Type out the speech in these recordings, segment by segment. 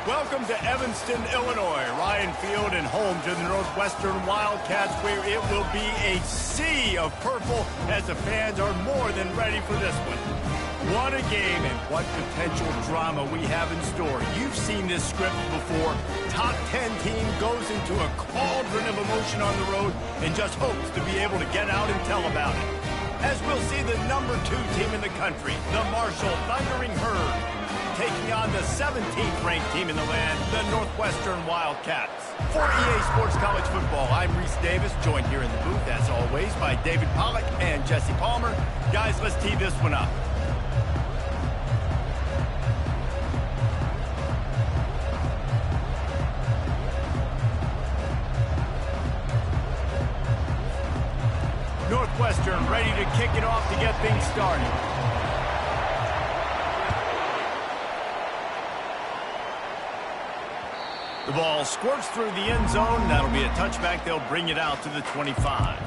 Welcome to Evanston, Illinois. Ryan Field and home to the Northwestern Wildcats, where it will be a sea of purple as the fans are more than ready for this one. What a game and what potential drama we have in store. You've seen this script before. Top 10 team goes into a cauldron of emotion on the road and just hopes to be able to get out and tell about it. As we'll see the number 2 team in the country, the Marshall Thundering Herd, taking on the 17th ranked team in the land, the Northwestern Wildcats. For EA Sports College Football, I'm Reese Davis, joined here in the booth, as always, by David Pollack and Jesse Palmer. Guys, let's tee this one up. Northwestern ready to kick it off to get things started. The ball squirts through the end zone. That'll be a touchback. They'll bring it out to the 25.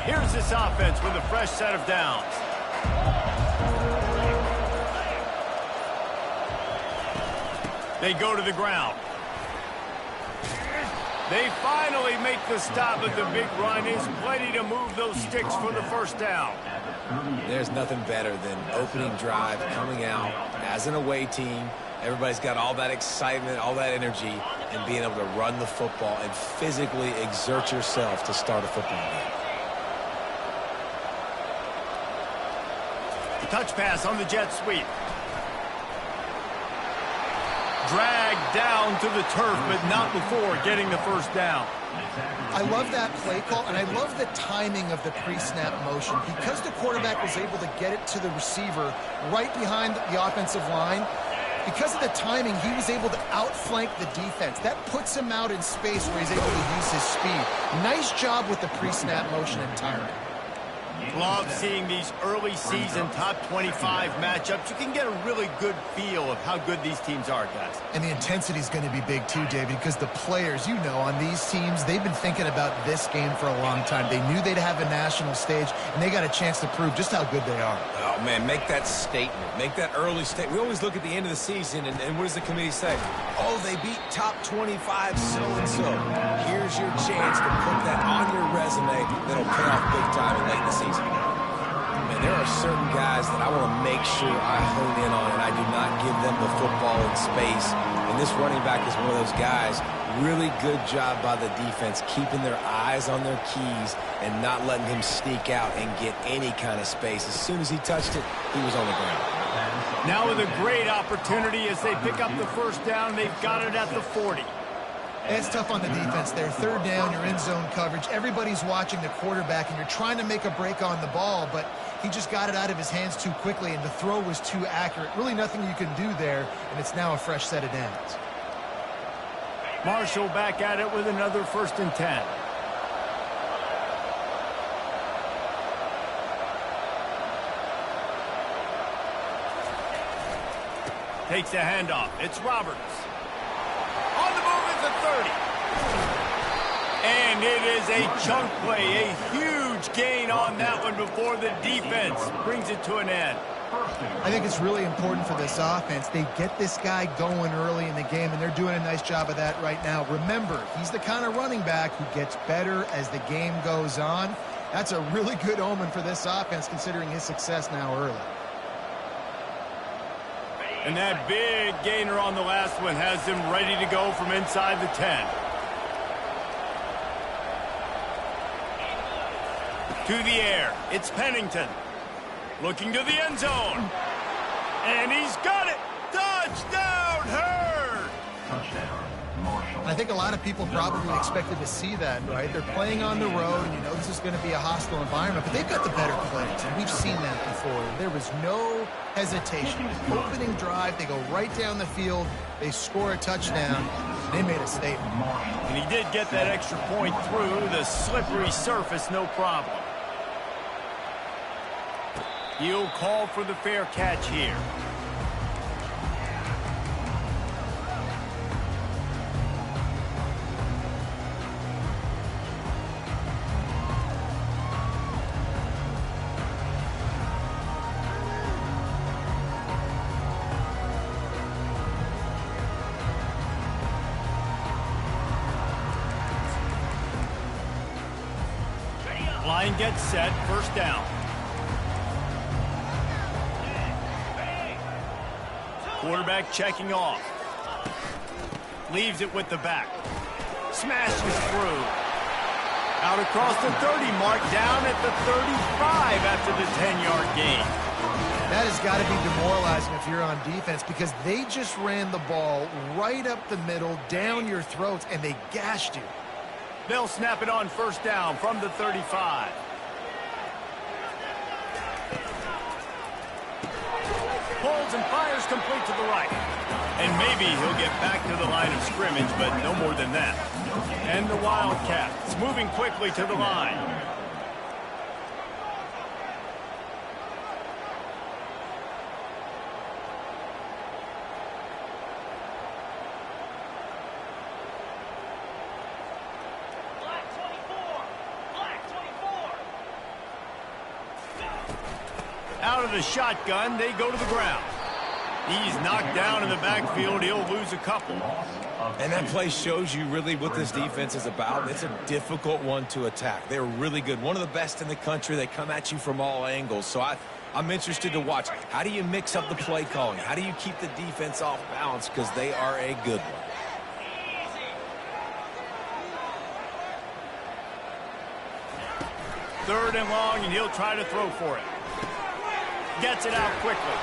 Here's this offense with a fresh set of downs. They go to the ground. They finally make the stop, but the big run is plenty to move those sticks for the first down. There's nothing better than opening drive, coming out as an away team. Everybody's got all that excitement, all that energy, and being able to run the football and physically exert yourself to start a football game. The touch pass on the jet sweep. Dragged down to the turf, but not before getting the first down. I love that play call, and I love the timing of the pre-snap motion. Because the quarterback was able to get it to the receiver right behind the offensive line, because of the timing, he was able to outflank the defense. That puts him out in space where he's able to use his speed. Nice job with the pre-snap motion and timing. Love seeing these early season top 25 matchups. You can get a really good feel of how good these teams are, guys. And the intensity is going to be big too, David, because the players, you know, on these teams, they've been thinking about this game for a long time. They knew they'd have a national stage, and they got a chance to prove just how good they are. Oh, man, make that statement. Make that early statement. We always look at the end of the season, and what does the committee say? Oh, they beat top 25 so-and-so. Here's your chance to put that on your resume that'll pay off big time late in the season. Man, there are certain guys that I want to make sure I hone in on, and I do not give them the football in space. And this running back is one of those guys. Really good job by the defense, keeping their eyes on their keys and not letting him sneak out and get any kind of space. As soon as he touched it, he was on the ground. Now with a great opportunity as they pick up the first down, they've got it at the 40. It's tough on the defense there. Third down, you're in zone coverage. Everybody's watching the quarterback, and you're trying to make a break on the ball, but he just got it out of his hands too quickly, and the throw was too accurate. Really nothing you can do there, and it's now a fresh set of downs. Marshall back at it with another 1st and 10. Takes the handoff. It's Roberts. On the move at the 30. And it is a chunk play, a huge gain on that one before the defense brings it to an end. I think it's really important for this offense. They get this guy going early in the game, and they're doing a nice job of that right now. Remember, he's the kind of running back who gets better as the game goes on. That's a really good omen for this offense, considering his success now early. And that big gainer on the last one has them ready to go from inside the 10. To the air, it's Pennington. Looking to the end zone. And he's got it. Touchdown, Herd! Touchdown, Marshall. I think a lot of people probably expected to see that, right? They're playing on the road, and you know this is going to be a hostile environment, but they've got the better players, and we've seen that before. There was no hesitation. Opening drive, they go right down the field, they score a touchdown, and they made a statement. And he did get that extra point through the slippery surface, no problem. He'll call for the fair catch here. Line gets set, first down. Quarterback checking off. Leaves it with the back. Smashes through. Out across the 30 mark, down at the 35 after the 10-yard gain. That has got to be demoralizing if you're on defense because they just ran the ball right up the middle, down your throats, and they gashed you. They'll snap it on first down from the 35. Pulls and fires complete to the right. And maybe he'll get back to the line of scrimmage, but no more than that. And the Wildcats moving quickly to the line. Out of the shotgun, they go to the ground. He's knocked down in the backfield. He'll lose a couple. And that play shows you really what this defense is about. It's a difficult one to attack. They're really good. One of the best in the country. They come at you from all angles. So I'm interested to watch. How do you mix up the play calling? How do you keep the defense off balance? Because they are a good one. Third and long, and he'll try to throw for it. Gets it out quickly.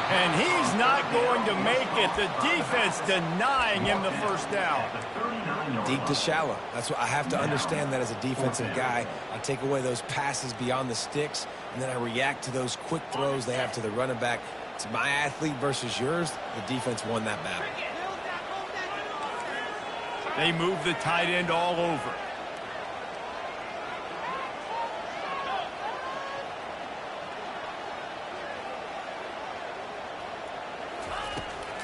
And he's not going to make it. The defense denying him the first down. Deep to shallow. That's what I have to understand that as a defensive guy. I take away those passes beyond the sticks, and then I react to those quick throws they have to the running back. It's my athlete versus yours. The defense won that battle. They move the tight end all over.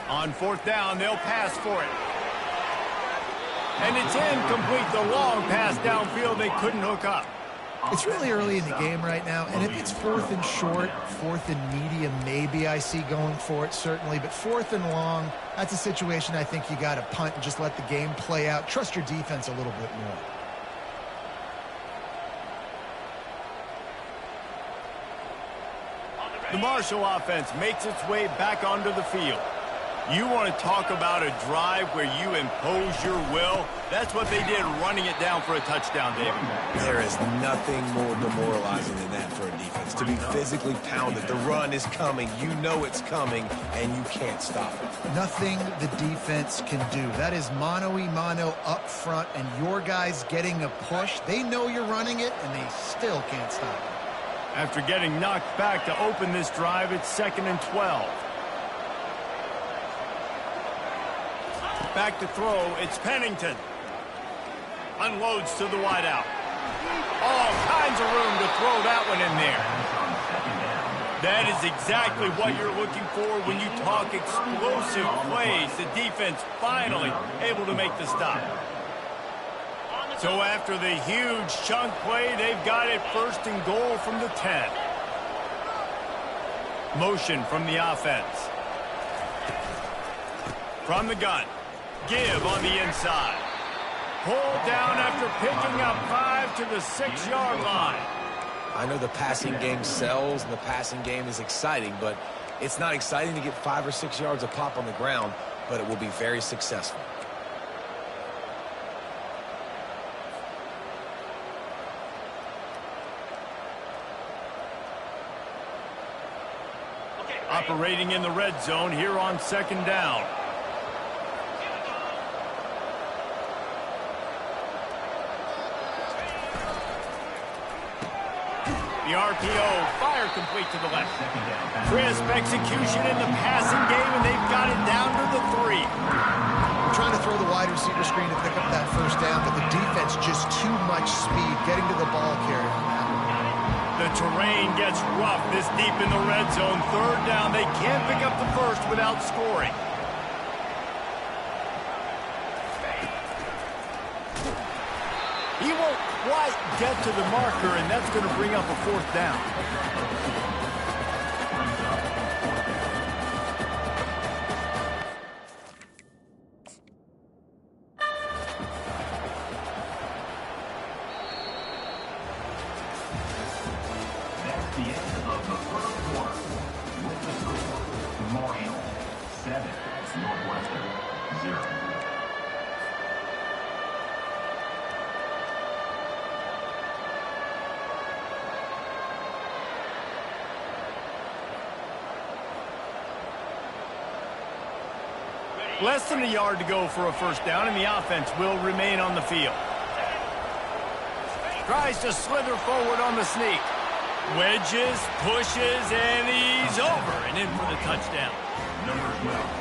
On fourth down, they'll pass for it. And it's incomplete. The long pass downfield, they couldn't hook up. It's really early in the game right now, and if it's fourth and short, fourth and medium, maybe I see going for it, certainly. But fourth and long, that's a situation I think you got to punt and just let the game play out. Trust your defense a little bit more. The Marshall offense makes its way back onto the field. You want to talk about a drive where you impose your will? That's what they did, running it down for a touchdown, David. There is nothing more demoralizing than that for a defense. To be physically pounded. The run is coming. You know it's coming, and you can't stop it. Nothing the defense can do. That is mano-a-mano up front, and your guys getting a push. They know you're running it, and they still can't stop it. After getting knocked back to open this drive, it's 2nd and 12. Back to throw, it's Pennington. Unloads to the wideout. All kinds of room to throw that one in there. That is exactly what you're looking for when you talk explosive plays. The defense finally able to make the stop. So after the huge chunk play, they've got it 1st and goal from the 10. Motion from the offense. From the gun. Give on the inside. Pulled down after picking up 5 to the 6-yard line. I know the passing game sells and the passing game is exciting, but it's not exciting to get 5 or 6 yards of pop on the ground, but it will be very successful. Operating in the red zone here on 2nd down. The RPO, fire complete to the left. Crisp execution in the passing game, and they've got it down to the 3. We're trying to throw the wide receiver screen to pick up that first down, but the defense just too much speed getting to the ball carrier. The terrain gets rough this deep in the red zone. 3rd down, they can't pick up the first without scoring. He won't quite get to the marker, and that's going to bring up a 4th down. Less than a yard to go for a first down, and the offense will remain on the field. Tries to slither forward on the sneak. Wedges, pushes, and he's over and in for the touchdown.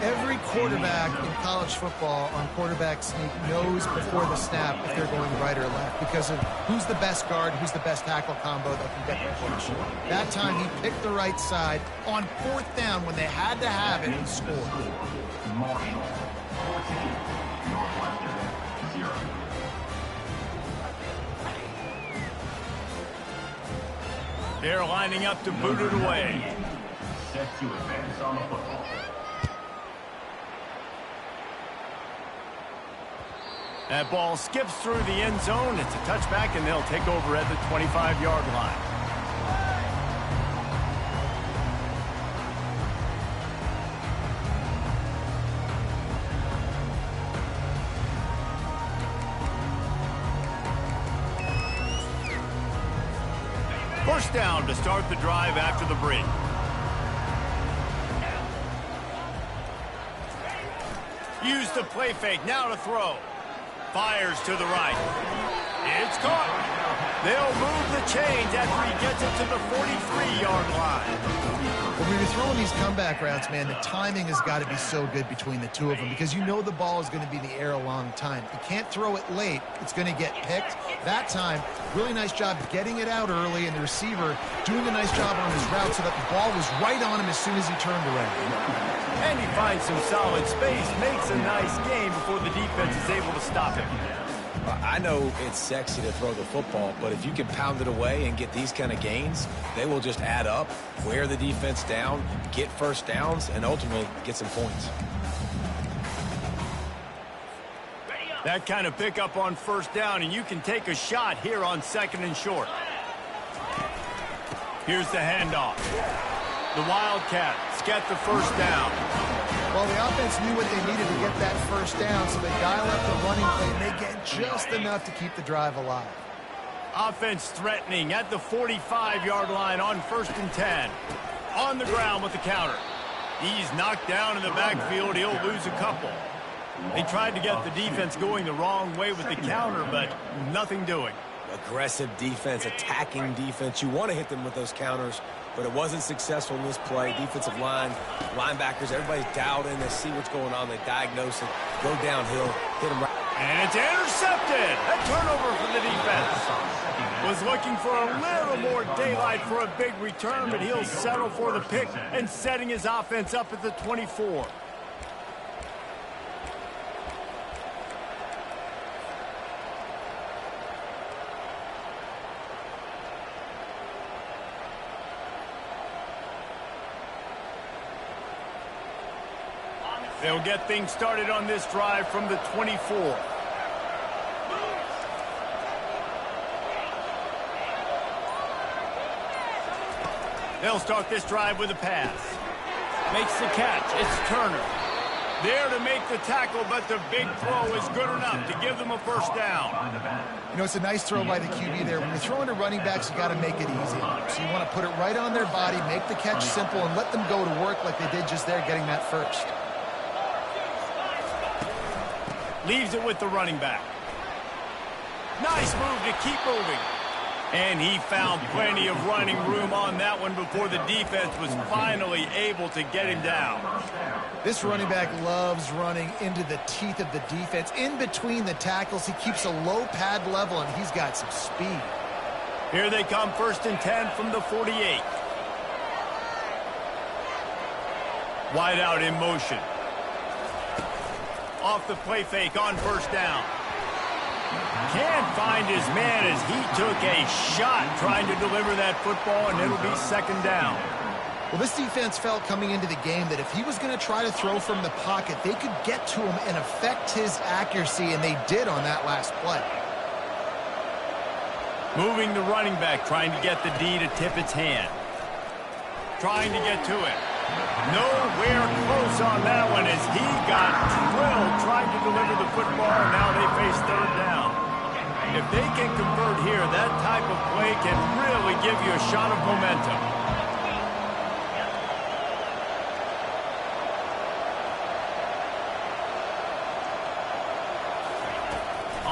Every quarterback in college football on quarterback sneak knows before the snap if they're going right or left because of who's the best guard, who's the best tackle combo that can get the push. That time he picked the right side on fourth down when they had to have it and scored. Marshall, 14, Northwestern, 0. They're lining up to boot it away. Set to advance on the football. That ball skips through the end zone. It's a touchback, and they'll take over at the 25-yard line. First down to start the drive after the break. Use the play fake, now to throw. Fires to the right. It's caught. They'll move the chains after he gets it to the 43-yard line. When we were throwing these comeback routes, man, the timing has got to be so good between the two of them because you know the ball is going to be in the air a long time. You can't throw it late. It's going to get picked. That time, really nice job getting it out early, and the receiver doing a nice job on his route so that the ball was right on him as soon as he turned around. And he finds some solid space, makes a nice gain before the defense is able to stop him. I know it's sexy to throw the football, but if you can pound it away and get these kind of gains, they will just add up, wear the defense down, get first downs, and ultimately get some points. That kind of pickup on first down, and you can take a shot here on second and short. Here's the handoff. The Wildcats get the first down. Well, the offense knew what they needed to get that first down, so they dial up the running play, and they get just enough to keep the drive alive. Offense threatening at the 45-yard line on 1st and 10. On the ground with the counter. He's knocked down in the backfield. He'll lose a couple. They tried to get the defense going the wrong way with the counter, but nothing doing. Aggressive defense, attacking defense. You want to hit them with those counters, but it wasn't successful in this play. Defensive line, linebackers, everybody's dialed in. They see what's going on. They diagnose it, go downhill, hit them right. And it's intercepted. A turnover for the defense. Was looking for a little more daylight for a big return, but he'll settle for the pick and setting his offense up at the 24. They'll get things started on this drive from the 24. They'll start this drive with a pass. Makes the catch. It's Turner. There to make the tackle, but the big throw is good enough to give them a first down. You know, it's a nice throw by the QB there. When you're throwing to running backs, you got to make it easy. So you want to put it right on their body, make the catch simple, and let them go to work like they did just there getting that first. Leaves it with the running back. Nice move to keep moving. And he found plenty of running room on that one before the defense was finally able to get him down. This running back loves running into the teeth of the defense. In between the tackles, he keeps a low pad level, and he's got some speed. Here they come, 1st and 10 from the 48. Wide out in motion. Off the play fake on first down. Can't find his man as he took a shot trying to deliver that football, and it'll be second down. Well, this defense felt coming into the game that if he was going to try to throw from the pocket, they could get to him and affect his accuracy, and they did on that last play. Moving the running back, trying to get the D to tip its hand. Trying to get to it. Nowhere close on that one as he got drilled trying to deliver the football, and now they face third down. If they can convert here, that type of play can really give you a shot of momentum.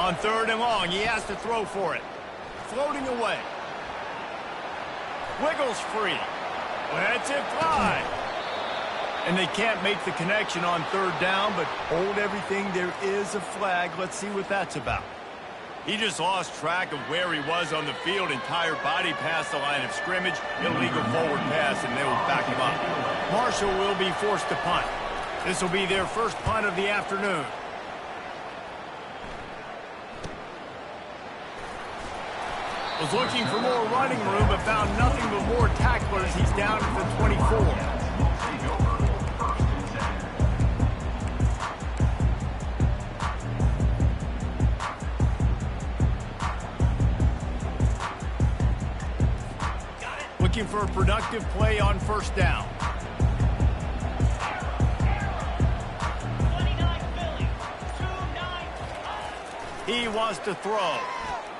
On 3rd and long, he has to throw for it. Floating away. Wiggles free. Lets it fly. And they can't make the connection on 3rd down, but hold everything. There is a flag. Let's see what that's about. He just lost track of where he was on the field. Entire body past the line of scrimmage. Illegal forward pass, and they will back him up. Marshall will be forced to punt. This will be their first punt of the afternoon. Was looking for more running room, but found nothing but more tacklers. He's down to the 24. Looking for a productive play on 1st down. He wants to throw.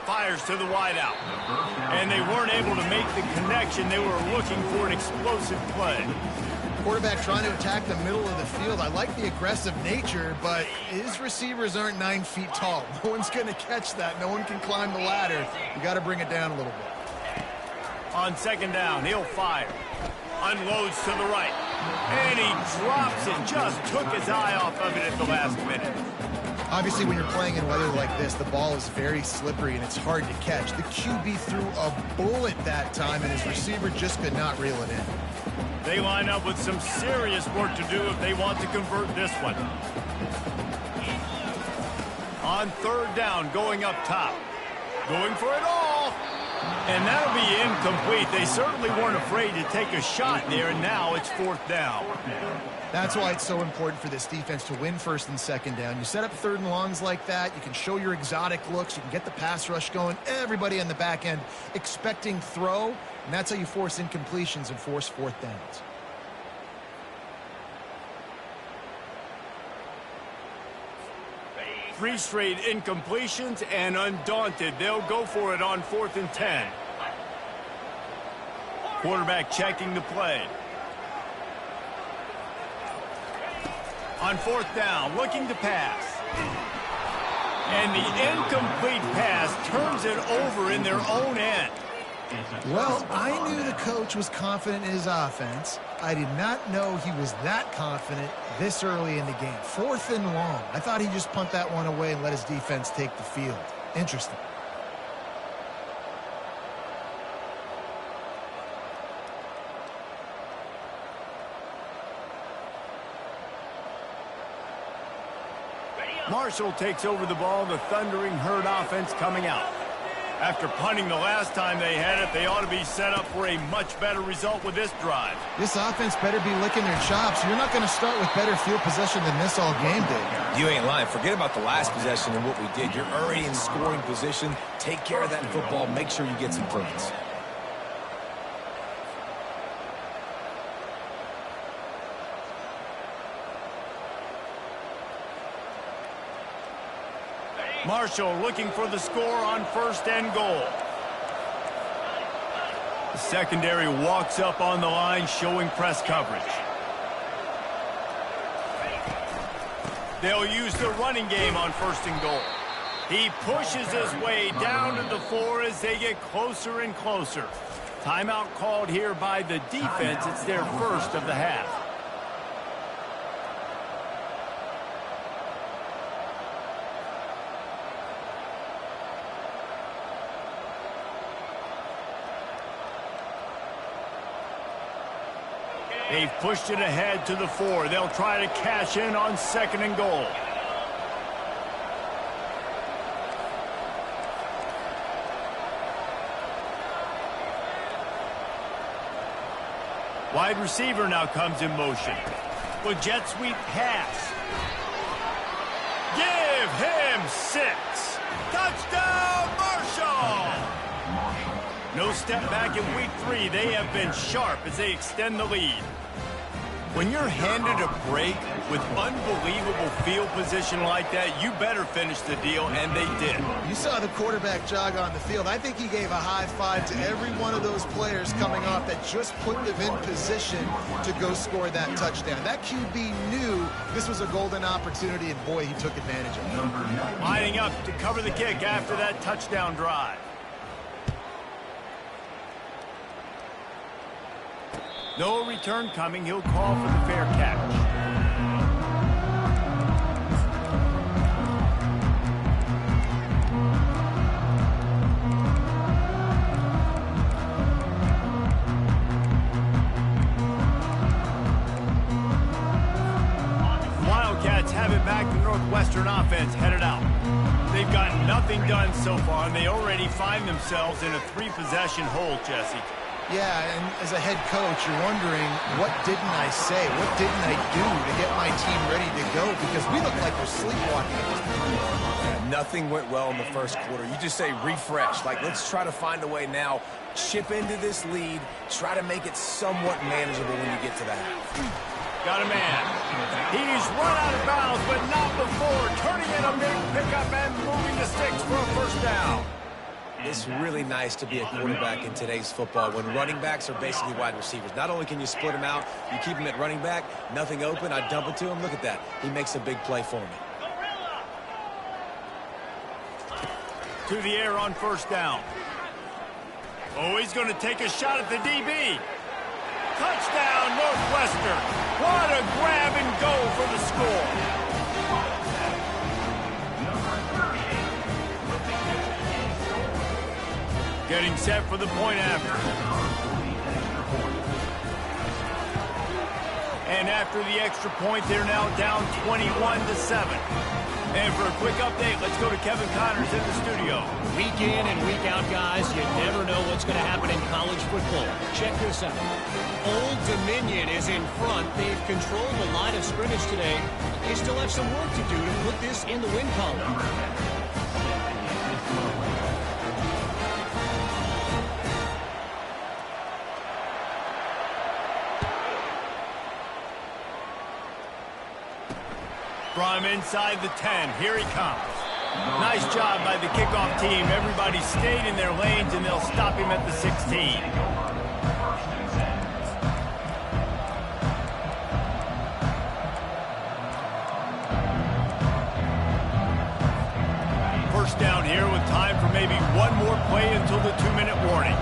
Fires to the wideout. And they weren't able to make the connection. They were looking for an explosive play. Quarterback trying to attack the middle of the field. I like the aggressive nature, but his receivers aren't 9 feet tall. No one's going to catch that. No one can climb the ladder. You got to bring it down a little bit. On 2nd down, he'll fire. Unloads to the right. And he drops it. Just took his eye off of it at the last minute. Obviously, when you're playing in weather like this, the ball is very slippery and it's hard to catch. The QB threw a bullet that time, and his receiver just could not reel it in. They line up with some serious work to do if they want to convert this one. On 3rd down, going up top. Going for it all. And that'll be incomplete. They certainly weren't afraid to take a shot there, and now it's 4th down. That's why it's so important for this defense to win 1st and 2nd down. You set up 3rd and longs like that. You can show your exotic looks. You can get the pass rush going. Everybody on the back end expecting throw, and that's how you force incompletions and force 4th downs. Three straight incompletions, and undaunted, they'll go for it on 4th and 10. Quarterback checking the play. On 4th down, looking to pass. And the incomplete pass turns it over in their own end. Well, I knew the coach was confident in his offense. I did not know he was that confident this early in the game. 4th and long. I thought he'd just punt that one away and let his defense take the field. Interesting. Marshall takes over the ball, the thundering herd offense coming out. After punting the last time they had it, they ought to be set up for a much better result with this drive. This offense better be licking their chops. You're not going to start with better field possession than this all game did. You ain't lying. Forget about the last possession and what we did. You're already in scoring position. Take care of that football. Make sure you get some points. Marshall looking for the score on 1st and goal. The secondary walks up on the line, showing press coverage. They'll use the running game on 1st and goal. He pushes his way down to the floor as they get closer and closer. Timeout called here by the defense. It's their first of the half. They've pushed it ahead to the 4. They'll try to cash in on 2nd and goal. Wide receiver now comes in motion. With jet sweep pass. Give him 6. Touchdown, Marshall! No step back in week 3. They have been sharp as they extend the lead. When you're handed a break with unbelievable field position like that, you better finish the deal, and they did. You saw the quarterback jog on the field. I think he gave a high five to every one of those players coming off that just put them in position to go score that touchdown. That QB knew this was a golden opportunity, and boy, he took advantage of it. Lining up to cover the kick after that touchdown drive. No return coming. He'll call for the fair catch. Wildcats have it back. The Northwestern offense headed out. They've gotten nothing done so far, and they already find themselves in a 3-possession hole, Jesse. Yeah, and as a head coach, you're wondering, what didn't I say? What didn't I do to get my team ready to go? Because we look like we're sleepwalking at this point. Yeah, nothing went well in the first quarter. You just say refresh. Like, let's try to find a way now. Chip into this lead. Try to make it somewhat manageable when you get to the half. Got a man. He's run out of bounds, but not before. Turning in a big pickup and moving the sticks for a first down. It's really nice to be a quarterback in today's football when running backs are basically wide receivers. Not only can you split them out, you keep them at running back, nothing open, I dump it to him. Look at that. He makes a big play for me. To the air on first down. Oh, he's going to take a shot at the DB. Touchdown, Northwestern. What a grab and go for the score. Getting set for the point after. And after the extra point, they're now down 21-7. And for a quick update, let's go to Kevin Connors in the studio. Week in and week out, guys, you never know what's going to happen in college football. Check this out. Old Dominion is in front. They've controlled the line of scrimmage today. They still have some work to do to put this in the win column. From inside the 10, here he comes. Nice job by the kickoff team. Everybody stayed in their lanes, and they'll stop him at the 16. First down here with time for maybe one more play until the 2-minute warning.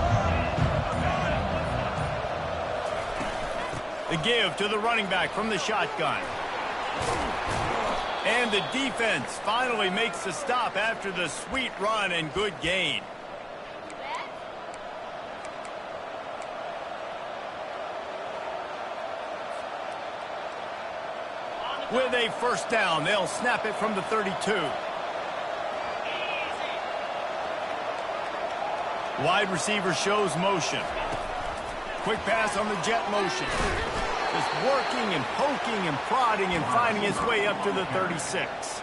The give to the running back from the shotgun. And the defense finally makes the stop after the sweet run and good gain. With a first down, they'll snap it from the 32. Wide receiver shows motion. Quick pass on the jet motion. Just working and poking and prodding and finding his way up to the 36.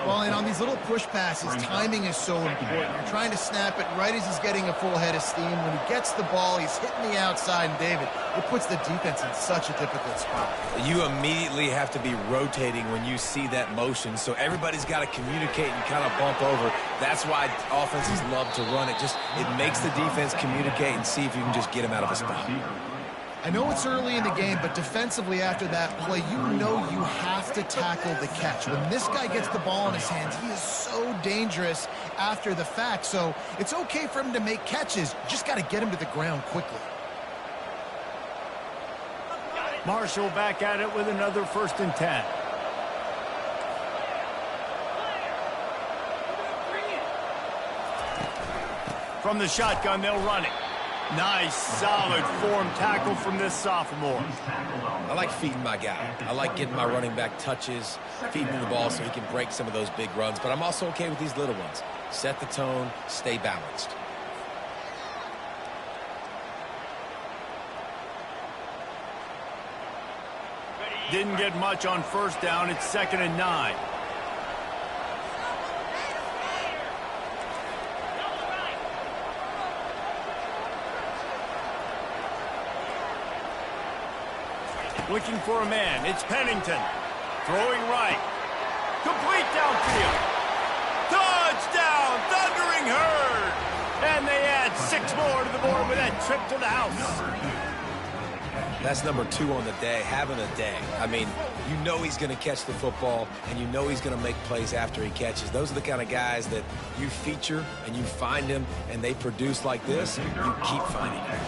Well, and on these little push passes, timing is so important. You're trying to snap it right as he's getting a full head of steam. When he gets the ball, he's hitting the outside, and David, it puts the defense in such a difficult spot. You immediately have to be rotating when you see that motion, so everybody's got to communicate and kind of bump over. That's why offenses love to run it. It makes the defense communicate and see if you can just get him out of a spot. I know it's early in the game, but defensively after that play, you know you have to tackle the catch. When this guy gets the ball in his hands, he is so dangerous after the fact. So it's okay for him to make catches. You just got to get him to the ground quickly. Marshall back at it with another 1st and 10. From the shotgun, they'll run it. Nice, solid form tackle from this sophomore. I like feeding my guy. I like getting my running back touches, feeding him the ball so he can break some of those big runs. But I'm also okay with these little ones. Set the tone, stay balanced. Didn't get much on first down. It's 2nd and 9. Looking for a man. It's Pennington. Throwing right. Complete downfield. Touchdown, Thundering Herd. And they add 6 more to the board with that trip to the house. That's number 2 on the day, having a day. I mean, you know he's going to catch the football, and you know he's going to make plays after he catches. Those are the kind of guys that you feature, and you find them, and they produce like this, you keep finding them.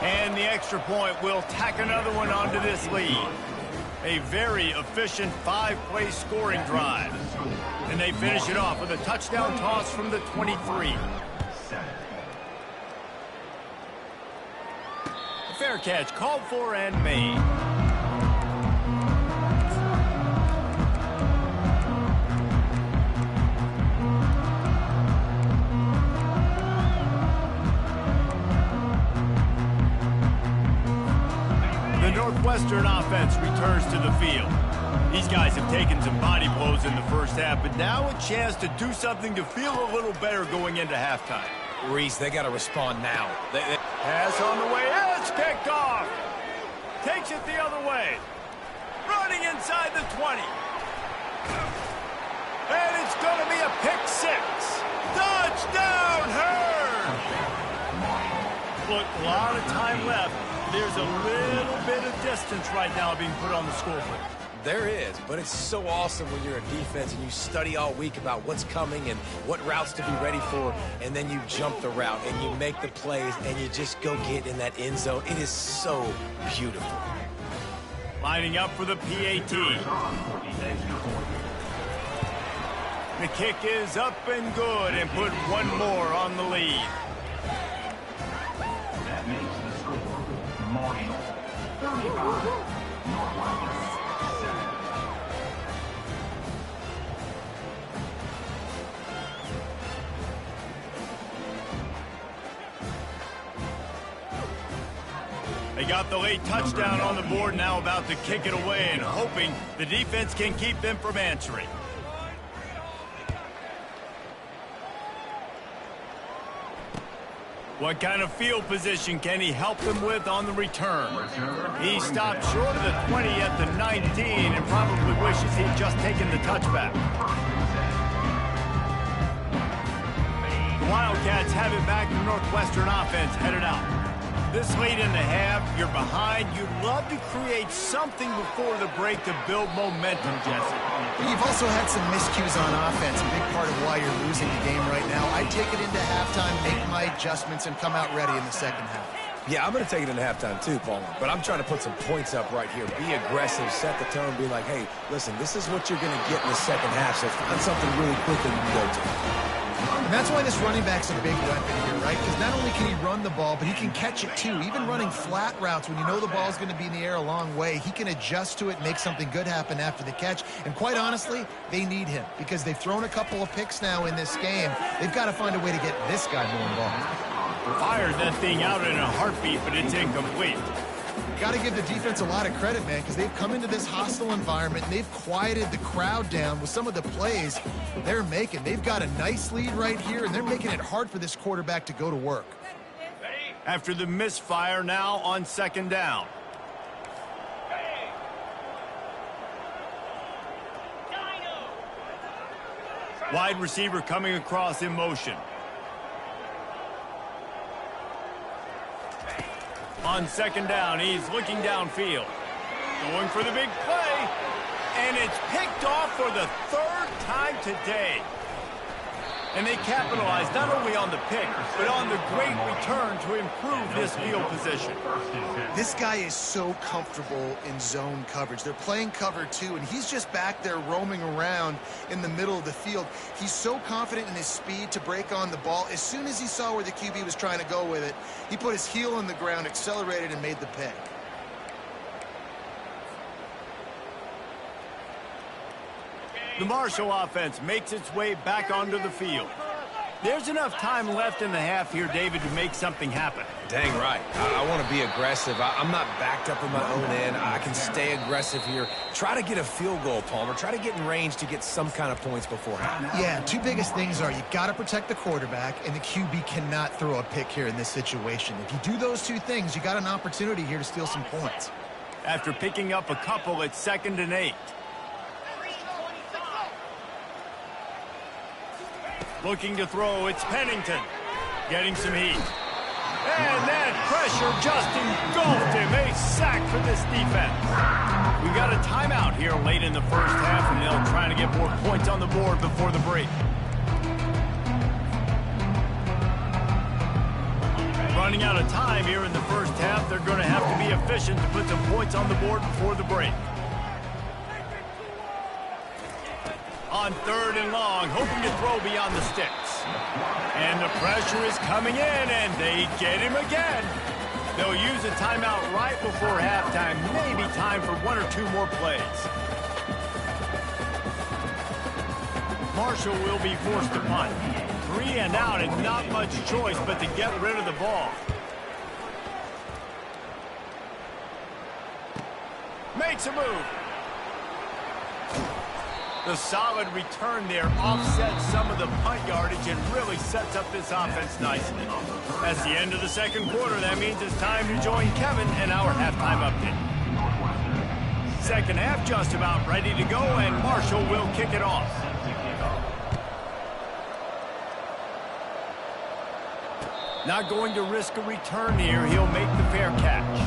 And the extra point will tack another one onto this lead. A very efficient 5-play scoring drive. And they finish it off with a touchdown toss from the 23. Fair catch called for and made. The Northwestern offense returns to the field. These guys have taken some body blows in the first half, but now a chance to do something to feel a little better going into halftime. Reese, they got to respond now. Pass on the way. It's picked off. Takes it the other way. Running inside the 20. And it's going to be a pick 6. Touchdown, Herd! Look, a lot of time left. There's a little bit of distance right now being put on the scoreboard. There is, but it's so awesome when you're a defense and you study all week about what's coming and what routes to be ready for, and then you jump the route and you make the plays and you just go get in that end zone. It is so beautiful. Lining up for the PAT. The kick is up and good and put one more on the lead. That makes the score Marshall 35, Northwestern 7. They got the late touchdown on the board, now about to kick it away and hoping the defense can keep them from answering. What kind of field position can he help them with on the return? He stopped short of the 20 at the 19 and probably wishes he'd just taken the touchback. The Wildcats have it back. The Northwestern offense headed out. This late in the half, you're behind. You'd love to create something before the break to build momentum, Jesse. You've also had some miscues on offense, a big part of why you're losing the game right now. I take it into halftime, make my adjustments, and come out ready in the second half. Yeah, I'm going to take it into halftime too, Paul. But I'm trying to put some points up right here. Be aggressive, set the tone, be like, hey, listen, this is what you're going to get in the second half, so find something really quick that you can go to. And that's why this running back's a big weapon here, right? Because not only can he run the ball, but he can catch it too. Even running flat routes, when you know the ball's going to be in the air a long way, he can adjust to it, make something good happen after the catch. And quite honestly, they need him because they've thrown a couple of picks now in this game. They've got to find a way to get this guy more involved. Fired that thing out in a heartbeat, but it's incomplete. Got to give the defense a lot of credit, man, because they've come into this hostile environment and they've quieted the crowd down with some of the plays they're making. They've got a nice lead right here, and they're making it hard for this quarterback to go to work. After the misfire, now on second down. Wide receiver coming across in motion. On second down, he's looking downfield. Going for the big play. And it's picked off for the 3rd time today. And they capitalize not only on the pick, but on the great return to improve this field position. This guy is so comfortable in zone coverage. They're playing cover 2, and he's just back there roaming around in the middle of the field. He's so confident in his speed to break on the ball. As soon as he saw where the QB was trying to go with it, he put his heel on the ground, accelerated, and made the pick. The Marshall offense makes its way back onto the field. There's enough time left in the half here, David, to make something happen. Dang right. I want to be aggressive. I'm not backed up in my own end. I can stay aggressive here. Try to get a field goal, Palmer. Try to get in range to get some kind of points beforehand. Yeah, two biggest things are you got to protect the quarterback, and the QB cannot throw a pick here in this situation. If you do those two things, you got an opportunity here to steal some points. After picking up a couple, it's 2nd and 8. Looking to throw, it's Pennington. Getting some heat. And that pressure just engulfed him. A sack for this defense. We got a timeout here late in the first half, and they'll try to get more points on the board before the break. Running out of time here in the first half, they're going to have to be efficient to put some points on the board before the break. On 3rd and long, hoping to throw beyond the sticks. And the pressure is coming in, and they get him again. They'll use a timeout right before halftime. Maybe time for 1 or 2 more plays. Marshall will be forced to punt. 3 and out, and not much choice but to get rid of the ball. Makes a move. The solid return there offsets some of the punt yardage and really sets up this offense nicely. That's the end of the second quarter. That means it's time to join Kevin and our halftime update. Second half just about ready to go, and Marshall will kick it off. Not going to risk a return here. He'll make the fair catch.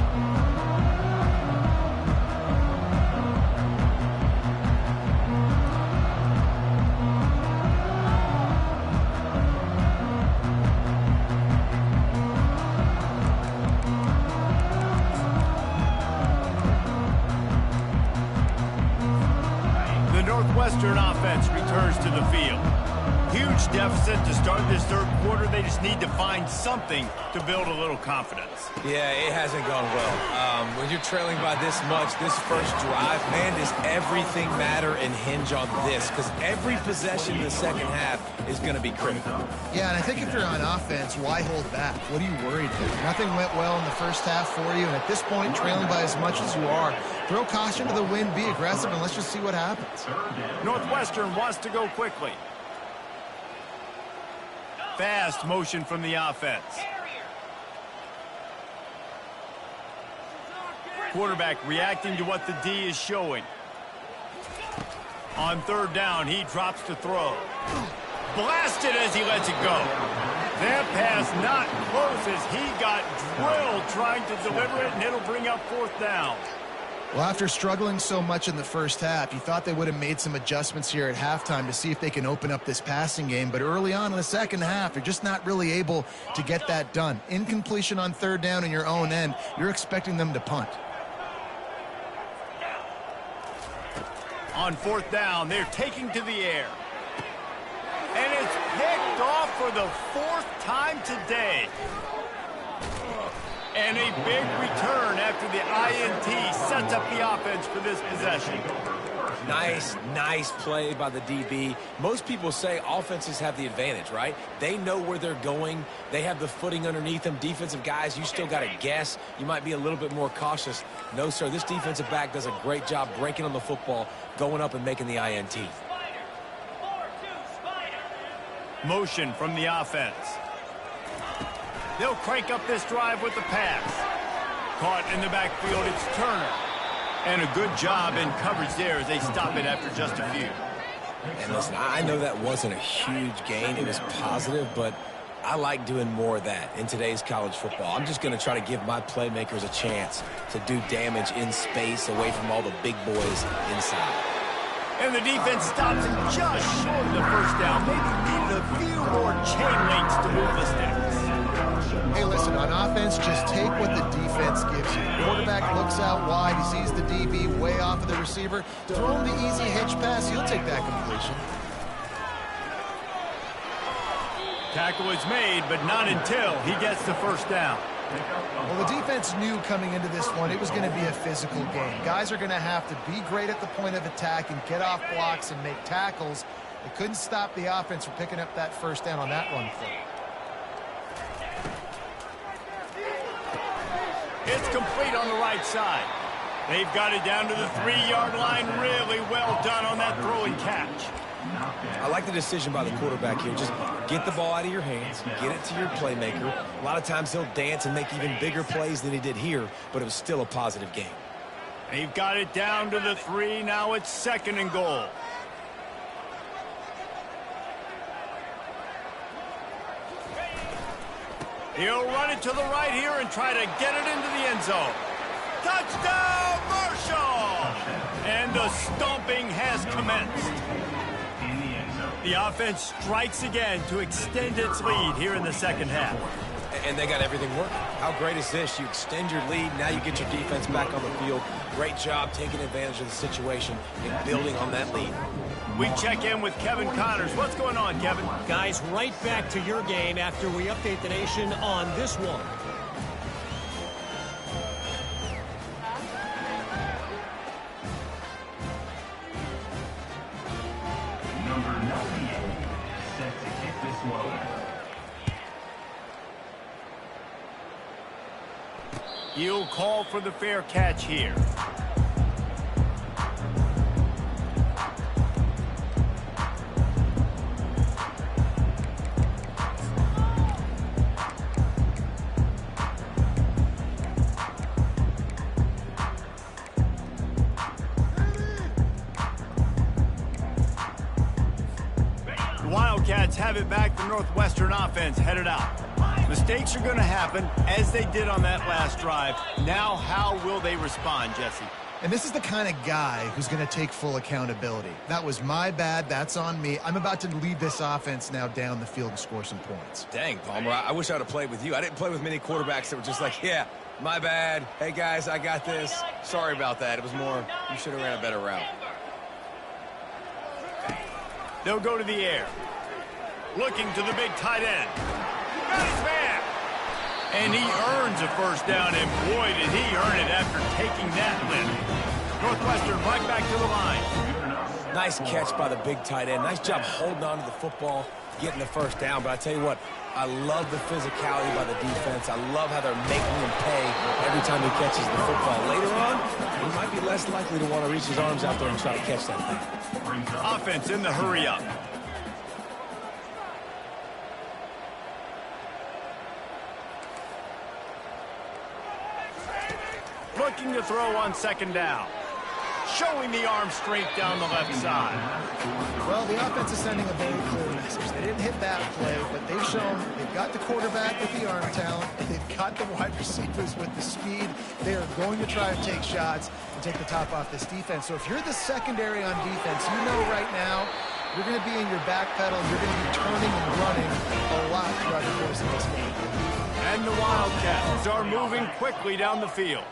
Northwestern offense returns to the field. Huge deficit to start this third quarter. They just need to find something to build a little confidence. Yeah, it hasn't gone well. When you're trailing by this much, this first drive, man, does everything matter and hinge on this? Because every possession in the second half is going to be critical. Yeah, and I think if you're on offense, why hold back? What are you worried about? Nothing went well in the first half for you, and at this point, trailing by as much as you are, throw caution to the wind, be aggressive, and let's just see what happens. Northwestern wants to go quickly. Fast motion from the offense. Quarterback reacting to what the D is showing. On 3rd down, he drops to throw. Blasted as he lets it go. That pass not close as he got drilled trying to deliver it, and it'll bring up 4th down. Well, after struggling so much in the first half, you thought they would have made some adjustments here at halftime to see if they can open up this passing game. But early on in the second half, they're just not really able to get that done. Incompletion on 3rd down in your own end, you're expecting them to punt. On 4th down, they're taking to the air. And it's picked off for the 4th time today. And a big return after the INT sets up the offense for this possession. Nice play by the DB. Most people say offenses have the advantage, right? They know where they're going. They have the footing underneath them. Defensive guys, you still got to guess. You might be a little bit more cautious. No, sir, this defensive back does a great job breaking on the football, going up and making the INT. Motion from the offense. They'll crank up this drive with the pass. Caught in the backfield, it's Turner. And a good job in coverage there as they stop it after just a few. And listen, I know that wasn't a huge gain. It was positive, but I like doing more of that in today's college football. I'm just going to try to give my playmakers a chance to do damage in space away from all the big boys inside. And the defense stops him just short of the first down. Maybe needed a few more chain links to move the sticks. Hey, listen, on offense, just take what the defense gives you. The quarterback looks out wide. He sees the DB way off of the receiver. Throw him the easy hitch pass. He'll take that completion. Tackle is made, but not until he gets the first down. Well, the defense knew coming into this one it was going to be a physical game. Guys are going to have to be great at the point of attack and get off blocks and make tackles. They couldn't stop the offense from picking up that first down on that run play. It's complete on the right side. They've got it down to the 3-yard line. Really well done on that throw and catch. I like the decision by the quarterback here. Just get the ball out of your hands, get it to your playmaker. A lot of times he'll dance and make even bigger plays than he did here, but it was still a positive game. They've got it down to the 3. Now it's 2nd and goal. He'll run it to the right here and try to get it into the end zone. Touchdown, Marshall! And the stomping has commenced. The offense strikes again to extend its lead here in the second half. And they got everything working. How great is this? You extend your lead, now you get your defense back on the field. Great job taking advantage of the situation and building on that lead. We check in with Kevin Connors. What's going on, Kevin? Guys, right back to your game after we update the nation on this one. Number 98 set to kick this one. He'll call for the fair catch here. Wildcats have it back. The Northwestern offense headed out. Mistakes are going to happen, as they did on that last drive. Now, how will they respond, Jesse? And this is the kind of guy who's going to take full accountability. That was my bad. That's on me. I'm about to lead this offense now down the field and score some points. Dang, Palmer, I wish I would have played with you. I didn't play with many quarterbacks that were just like, yeah, my bad. Hey, guys, I got this. Sorry about that. It was more, you should have ran a better route. They'll go to the air. Looking to the big tight end. Got his man. And he earns a first down, and boy, did he earn it after taking that lift. Northwestern right back to the line. Nice catch by the big tight end. Nice job holding on to the football, getting the first down. But I tell you what, I love the physicality by the defense. I love how they're making him pay every time he catches the football. Later on, he might be less likely to want to reach his arms out there and try to catch that thing. Offense in the hurry up. Looking to throw on 2nd down. Showing the arm strength down the left side. Well, the offense is sending a very clear message. They didn't hit that play, but they've shown they've got the quarterback with the arm talent. They've got the wide receivers with the speed. They are going to try and take shots and take the top off this defense. So if you're the secondary on defense, you know right now you're going to be in your back pedal. You're going to be turning and running a lot throughout the course of this game. And the Wildcats are moving quickly down the field.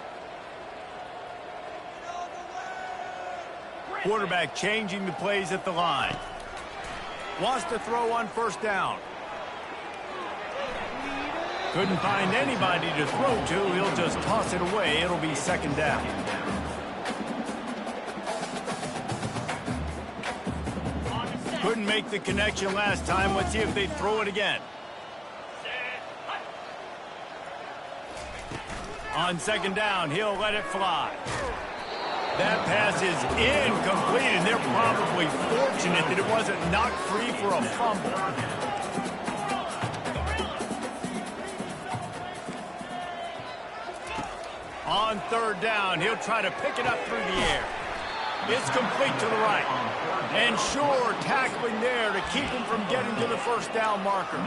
Quarterback changing the plays at the line. Wants to throw on 1st down. Couldn't find anybody to throw to. He'll just toss it away. It'll be 2nd down. Couldn't make the connection last time. Let's see if they throw it again. On 2nd down, he'll let it fly. That pass is incomplete, and they're probably fortunate that it wasn't knocked free for a fumble. On 3rd down, he'll try to pick it up through the air. It's complete to the right. And sure, tackling there to keep him from getting to the 1st down marker.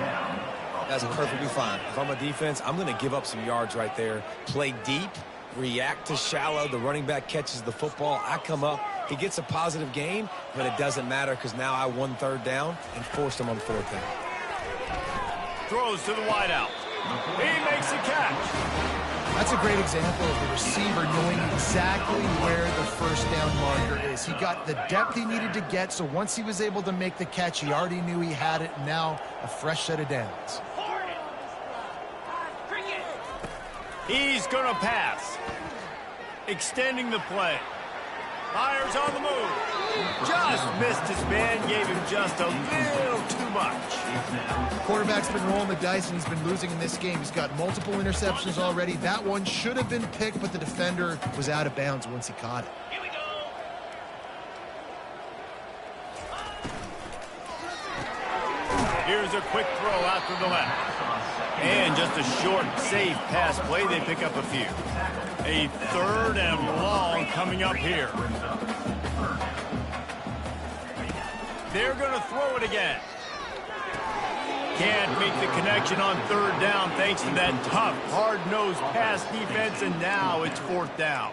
That's perfectly fine. If I'm a defense, I'm going to give up some yards right there. Play deep. React to shallow. The running back catches the football. I come up. He gets a positive gain, but it doesn't matter because now I won 3rd down and forced him on 4th down. Throws to the wideout. He makes a catch. That's a great example of the receiver knowing exactly where the 1st down marker is. He got the depth he needed to get, so once he was able to make the catch, he already knew he had it. Now a fresh set of downs. He's going to pass. Extending the play. Fires on the move. Just missed his man, gave him just a little too much. Quarterback's been rolling the dice, and he's been losing in this game. He's got multiple interceptions already. That one should have been picked, but the defender was out of bounds once he caught it. Here's a quick throw out to the left. And just a short, safe pass play. They pick up a few. A 3rd and long coming up here. They're going to throw it again. Can't make the connection on 3rd down thanks to that tough, hard-nosed pass defense, and now it's 4th down.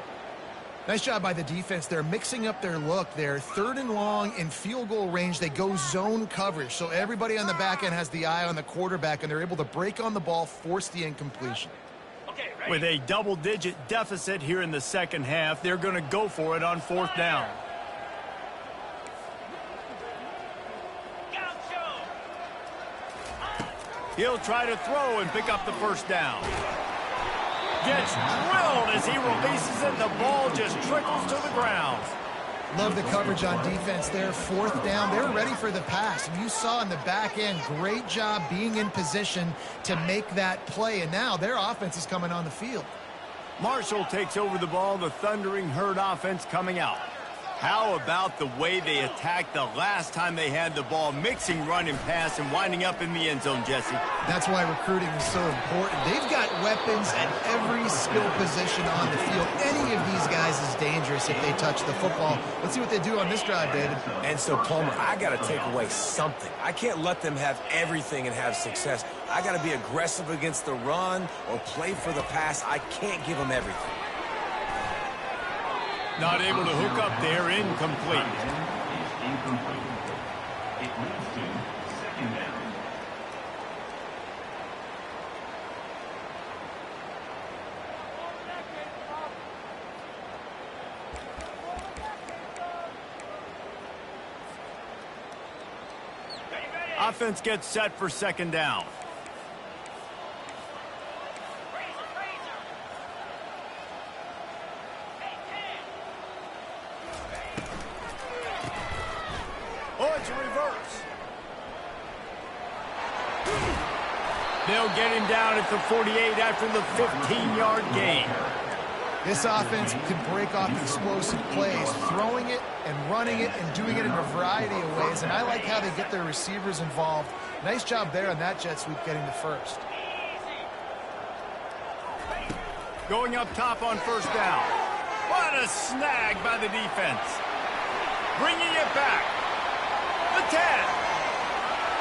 Nice job by the defense. They're mixing up their look. They're 3rd and long in field goal range. They go zone coverage. So everybody on the back end has the eye on the quarterback, and they're able to break on the ball, force the incompletion. With a double-digit deficit here in the second half, they're going to go for it on 4th down. He'll try to throw and pick up the 1st down. Gets drilled as he releases it. The ball just trickles to the ground. Love the coverage on defense there. 4th down. They're ready for the pass. And you saw in the back end, great job being in position to make that play. And now their offense is coming on the field. Marshall takes over the ball. The Thundering Herd offense coming out. How about the way they attacked the last time they had the ball, mixing run and pass and winding up in the end zone, Jesse? That's why recruiting is so important. They've got weapons at every skill position on the field. Any of these guys is dangerous if they touch the football. Let's see what they do on this drive, David. And so, Palmer, I got to take away something. I can't let them have everything and have success. I got to be aggressive against the run or play for the pass. I can't give them everything. Not able to hook up there, incomplete. It leads to 2nd down. Offense gets set for 2nd down. Oh, it's a reverse. They'll get him down at the 48 after the 15-yard gain. This offense can break off explosive plays, throwing it and running it and doing it in a variety of ways. And I like how they get their receivers involved. Nice job there on that jet sweep getting the 1st. Going up top on 1st down. What a snag by the defense. Bringing it back. The 10.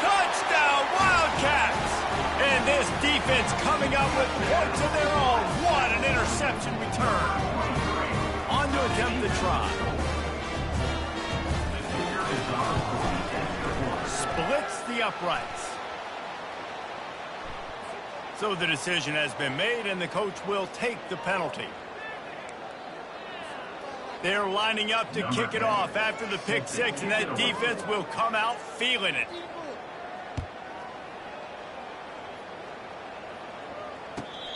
Touchdown, Wildcats. And this defense coming up with points of their own. What an interception return. On to attempt the try. Splits the uprights. So the decision has been made, and the coach will take the penalty. They're lining up to kick it off after the pick 6, and that defense will come out feeling it.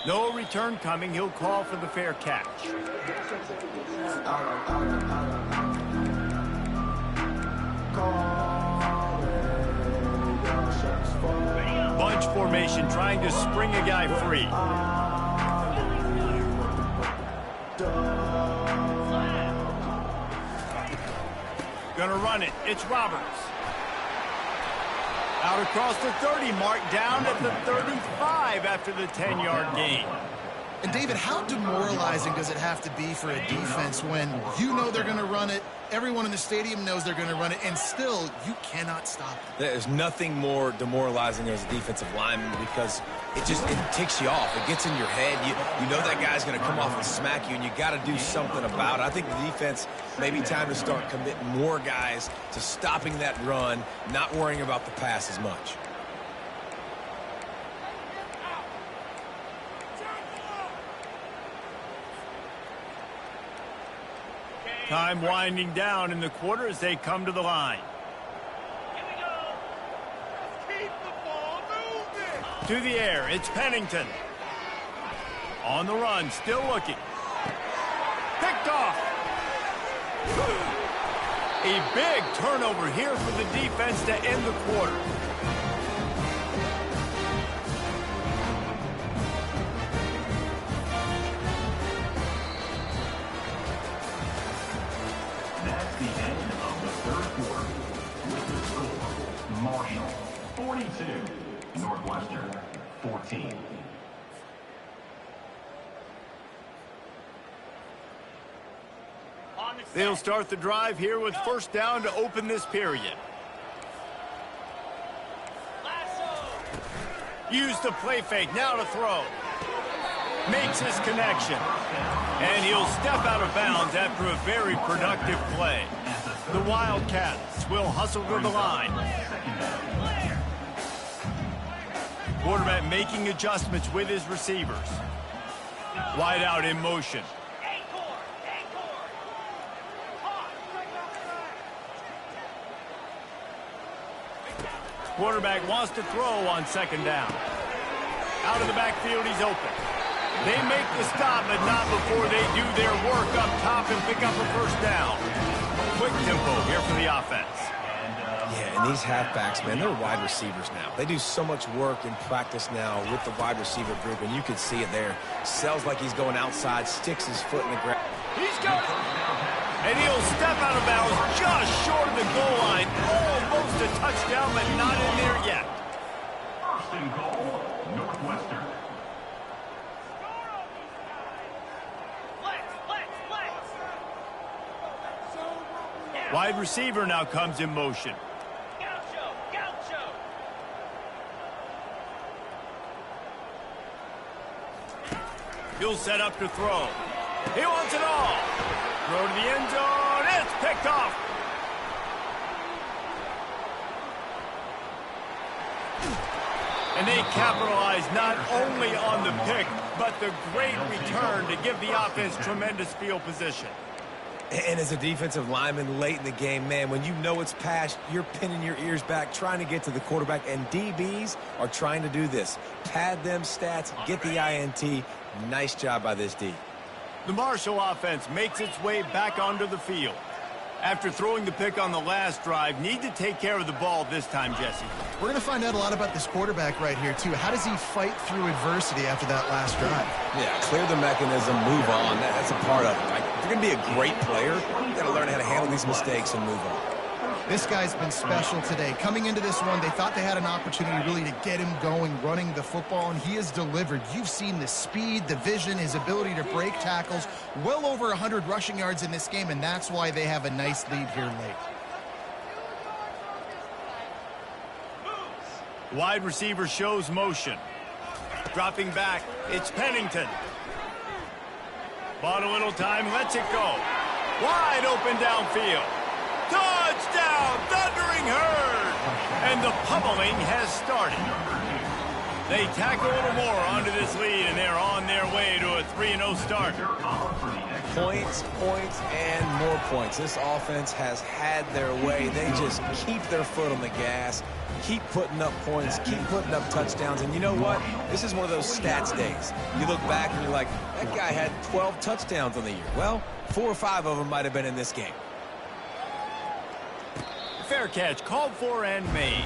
No return coming. He'll call for the fair catch. Bunch formation trying to spring a guy free. Gonna run it. It's Roberts. Out across the 30 mark, down at the 35 after the 10-yard gain. And David, how demoralizing does it have to be for a defense when you know they're going to run it, everyone in the stadium knows they're going to run it, and still you cannot stop it? There's nothing more demoralizing as a defensive lineman because it ticks you off. It gets in your head. You know that guy's going to come off and smack you, and you got to do something about it. I think the defense maybe time to start committing more guys to stopping that run, not worrying about the pass as much. Time winding down in the quarter as they come to the line. Here we go. Keep the ball moving. To the air, it's Pennington. On the run, still looking. Picked off. A big turnover here for the defense to end the quarter. That's the end of the third quarter. With the score, Marshall 42, Northwestern 14. They'll start the drive here with first down to open this period. Use the play fake, now to throw. Makes his connection. And he'll step out of bounds after a very productive play. The Wildcats will hustle to the line. Quarterback making adjustments with his receivers. Wide out in motion. Quarterback wants to throw on second down. Out of the backfield, he's open. They make the stop, but not before they do their work up top and pick up a first down. Quick tempo here for the offense. Yeah, and these halfbacks, man, they're wide receivers now. They do so much work in practice now with the wide receiver group, and you can see it there. Sells like he's going outside, sticks his foot in the ground. He's got it. And he'll step out of bounds just short of the goal line. Almost a touchdown, but not in there yet. First and goal, Northwestern. Wide receiver now comes in motion. He'll set up to throw. He wants it all. Throw to the end zone. It's picked off. And they capitalize not only on the pick, but the great return to give the offense tremendous field position. And as a defensive lineman late in the game, man, when you know it's passed, you're pinning your ears back, trying to get to the quarterback, and DBs are trying to do this. Pad them stats, get the INT. Nice job by this D. The Marshall offense makes its way back onto the field. After throwing the pick on the last drive, need to take care of the ball this time, Jesse. We're going to find out a lot about this quarterback right here, too. How does he fight through adversity after that last drive? Yeah, clear the mechanism, move on. That's a part of it. Like, if you're going to be a great player, you got to learn how to handle these mistakes and move on. This guy's been special today. Coming into this one, they thought they had an opportunity really to get him going, running the football, and he has delivered. You've seen the speed, the vision, his ability to break tackles. Well over 100 rushing yards in this game, and that's why they have a nice lead here late. Wide receiver shows motion. Dropping back, it's Pennington. Bought a little time, lets it go. Wide open downfield. Touchdown, Thundering Herd! And the pummeling has started. They tack a little more onto this lead, and they're on their way to a 3-0 start. Points, points, and more points. This offense has had their way. They just keep their foot on the gas, keep putting up points, keep putting up touchdowns. And you know what? This is one of those stats days. You look back and you're like, that guy had 12 touchdowns on the year. Well, 4 or 5 of them might have been in this game. Fair catch, called for and made.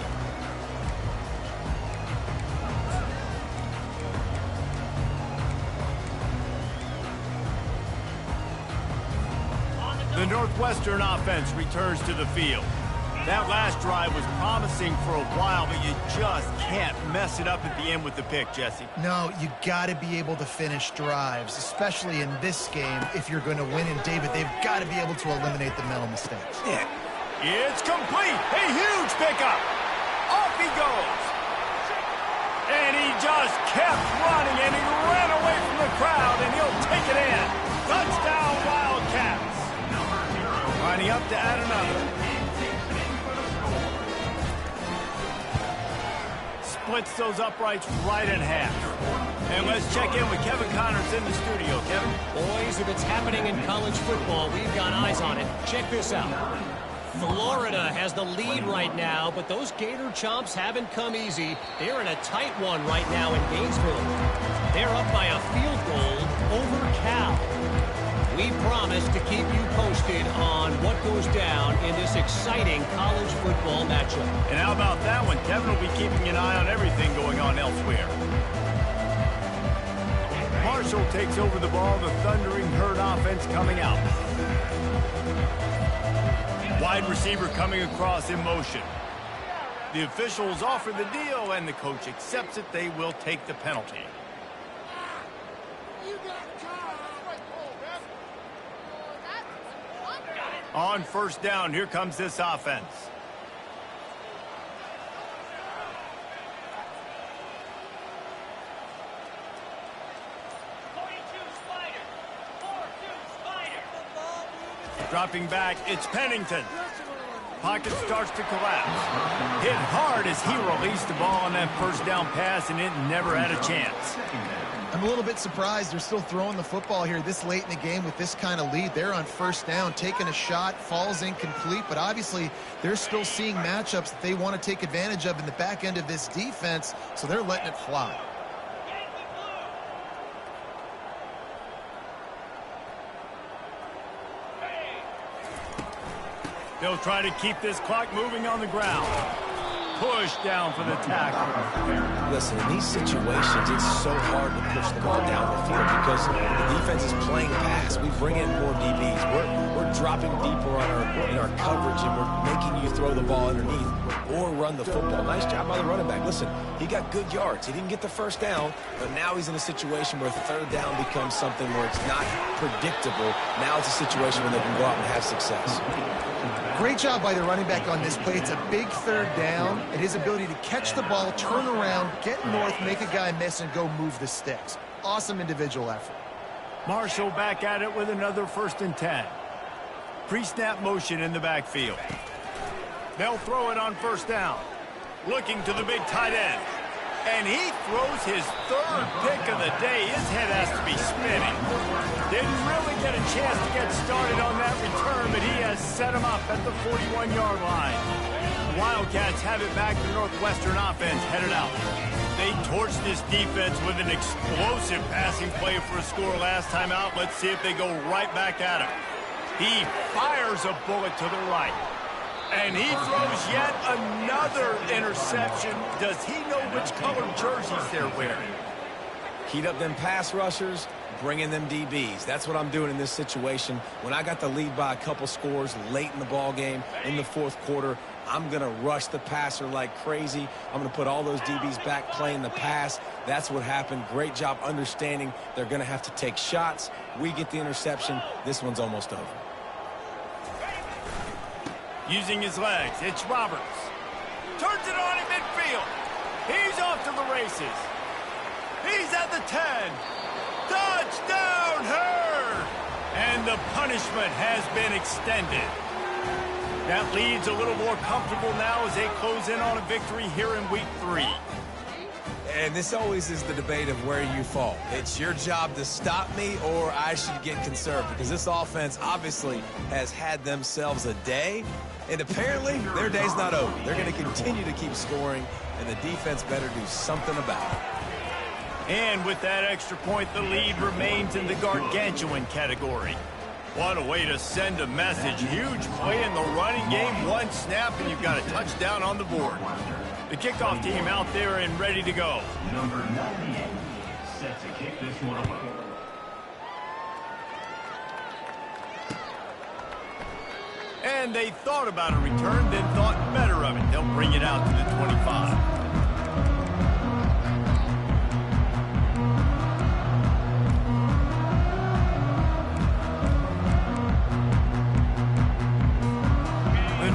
The Northwestern offense returns to the field. That last drive was promising for a while, but you just can't mess it up at the end with the pick, Jesse. No, you got to be able to finish drives, especially in this game. If you're going to win, and David, they've got to be able to eliminate the mental mistakes. Yeah. It's complete. A huge pickup. Off he goes. And he just kept running, and he ran away from the crowd, and he'll take it in. Touchdown, Wildcats. Lining up to add another. Splits those uprights right in half. And let's check in with Kevin Connors in the studio. Kevin? Boys, if it's happening in college football, we've got eyes on it. Check this out. Florida has the lead right now, but those Gator Chomps haven't come easy. They're in a tight one right now in Gainesville. They're up by a field goal over Cal. We promise to keep you posted on what goes down in this exciting college football matchup. And how about that one? Kevin will be keeping an eye on everything going on elsewhere. Marshall takes over the ball. The Thundering Herd offense coming out. Wide receiver coming across in motion. The officials offer the deal, and the coach accepts it. They will take the penalty. On first down, here comes this offense. Dropping back, it's Pennington. Pocket starts to collapse. Hit hard as he released the ball on that first down pass, and it never had a chance. I'm a little bit surprised they're still throwing the football here this late in the game with this kind of lead. They're on first down, taking a shot, falls incomplete, but obviously they're still seeing matchups that they want to take advantage of in the back end of this defense, so they're letting it fly. They'll try to keep this clock moving on the ground. Push down for the tackle. Listen, in these situations, it's so hard to push the ball down the field because the defense is playing pass. We bring in more DBs. We're dropping deeper in our coverage, and we're making you throw the ball underneath or run the football. Nice job by the running back. Listen, he got good yards. He didn't get the first down, but now he's in a situation where third down becomes something where it's not predictable. Now it's a situation where they can go out and have success. Great job by the running back on this play. It's a big third down, and his ability to catch the ball, turn around, get north, make a guy miss, and go move the sticks. Awesome individual effort. Marshall back at it with another 1st and 10. Pre-snap motion in the backfield. They'll throw it on first down. Looking to the big tight end. And he throws his 3rd pick of the day. His head has to be spinning. Didn't really get a chance to get started on that return, but he has set him up at the 41-yard line. The Wildcats have it back to Northwestern offense headed out. They torched this defense with an explosive passing play for a score last time out. Let's see if they go right back at him. He fires a bullet to the right. And he throws yet another interception. Does he know which color jerseys they're wearing? Heat up them pass rushers, bring in them DBs. That's what I'm doing in this situation. When I got the lead by a couple scores late in the ball game, in the 4th quarter, I'm going to rush the passer like crazy. I'm going to put all those DBs back playing the pass. That's what happened. Great job understanding they're going to have to take shots. We get the interception. This one's almost over. Using his legs, it's Roberts. Turns it on in midfield. He's off to the races. He's at the 10. Touchdown, Herd! And the punishment has been extended. That lead's a little more comfortable now as they close in on a victory here in week 3. And this always is the debate of where you fall. It's your job to stop me or I should get conserved because this offense obviously has had themselves a day, and apparently their day's not over. They're going to continue to keep scoring, and the defense better do something about it. And with that extra point, the lead remains in the gargantuan category. What a way to send a message. Huge play in the running game. One snap, and you've got a touchdown on the board. The kickoff team out there and ready to go. Number 98, set to kick this one away. And they thought about a return, then thought better of it. They'll bring it out to the 25.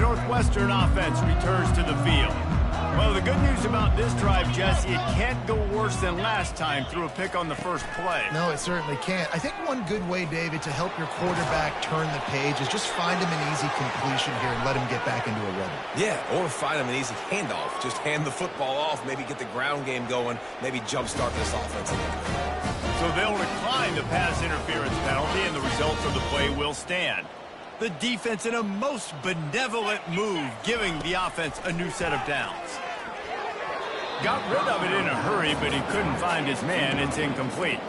Northwestern offense returns to the field. Well, the good news about this drive, Jesse, it can't go worse than last time through a pick on the first play. No, it certainly can't. I think one good way, David, to help your quarterback turn the page is just find him an easy completion here and let him get back into a rhythm. Yeah, or find him an easy handoff. Just hand the football off, maybe get the ground game going, maybe jumpstart this offense a little bit. So they'll decline the pass interference penalty, and the results of the play will stand. The defense in a most benevolent move, giving the offense a new set of downs. Got rid of it in a hurry, but he couldn't find his man. It's incomplete.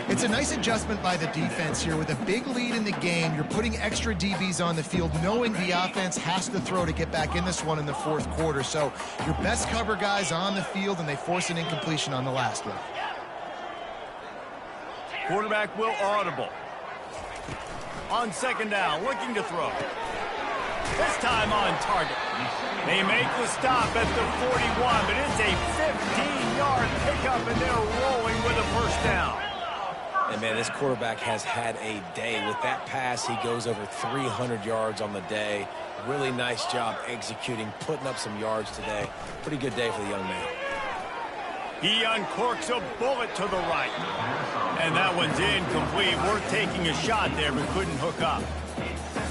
It's a nice adjustment by the defense here. With a big lead in the game, you're putting extra DBs on the field, knowing the offense has to throw to get back in this one in the fourth quarter. So your best cover guys on the field, and they force an incompletion on the last one. Quarterback will audible. On second down, looking to throw. This time on target. They make the stop at the 41, but it's a 15-yard pickup, and they're rolling with a first down. And, man, this quarterback has had a day. With that pass, he goes over 300 yards on the day. Really nice job executing, putting up some yards today. Pretty good day for the young man. He uncorks a bullet to the right. And that one's incomplete. We're taking a shot there, but couldn't hook up.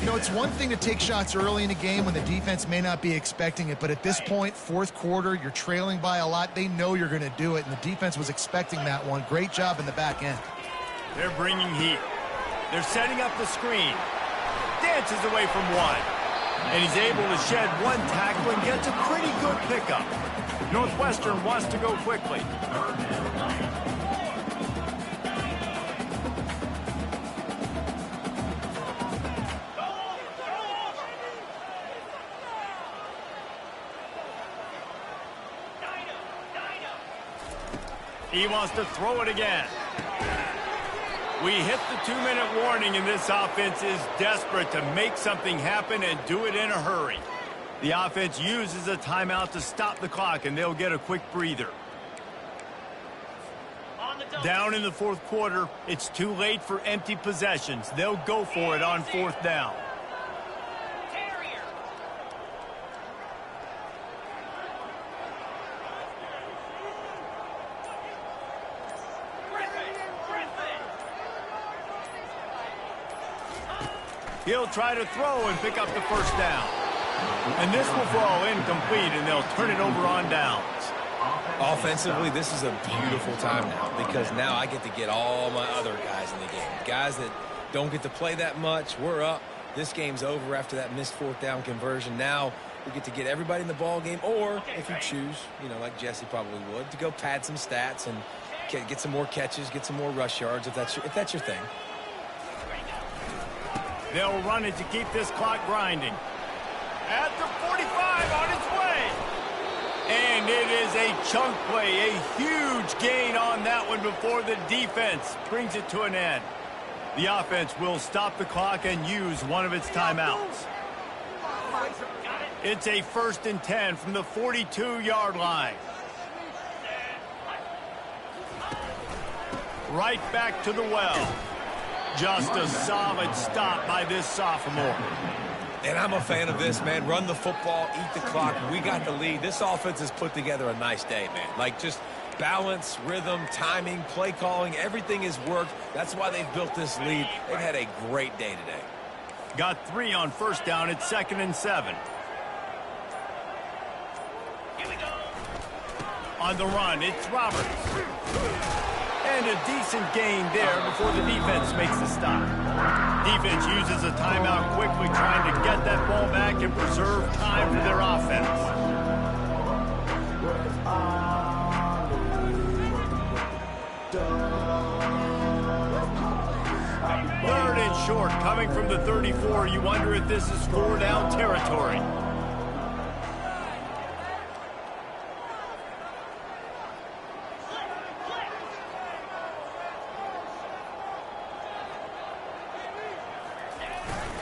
You know, it's one thing to take shots early in a game when the defense may not be expecting it, but at this point, fourth quarter, you're trailing by a lot. They know you're going to do it, and the defense was expecting that one. Great job in the back end. They're bringing heat. They're setting up the screen. Dances away from one. And he's able to shed one tackle and gets a pretty good pickup. Northwestern wants to go quickly. He wants to throw it again. We hit the 2-minute warning, and this offense is desperate to make something happen and do it in a hurry. The offense uses a timeout to stop the clock, and they'll get a quick breather. Down in the fourth quarter, it's too late for empty possessions. They'll go for it on fourth down. He'll try to throw and pick up the first down. And this will fall incomplete, and they'll turn it over on downs. Offensively, this is a beautiful time now, because now I get to get all my other guys in the game. Guys that don't get to play that much, we're up. This game's over after that missed fourth down conversion. Now we get to get everybody in the ball game, or if you choose, you know, like Jesse probably would, to go pad some stats and get some more catches, get some more rush yards if that's your thing. They'll run it to keep this clock grinding. At the 45, on its way. And it is a chunk play, a huge gain on that one before the defense brings it to an end. The offense will stop the clock and use one of its timeouts. It's a 1st and 10 from the 42-yard line. Right back to the well. Just a solid stop by this sophomore. And I'm a fan of this, man. Run the football, eat the clock. We got the lead. This offense has put together a nice day, man. Like, just balance, rhythm, timing, play calling, everything has worked. That's why they've built this lead. They've had a great day today. Got 3 on first down. It's 2nd and 7. Here we go. On the run, it's Roberts. And a decent gain there before the defense makes the stop. Defense uses a timeout quickly, trying to get that ball back and preserve time for their offense. Third and short, coming from the 34. You wonder if this is 4-down territory.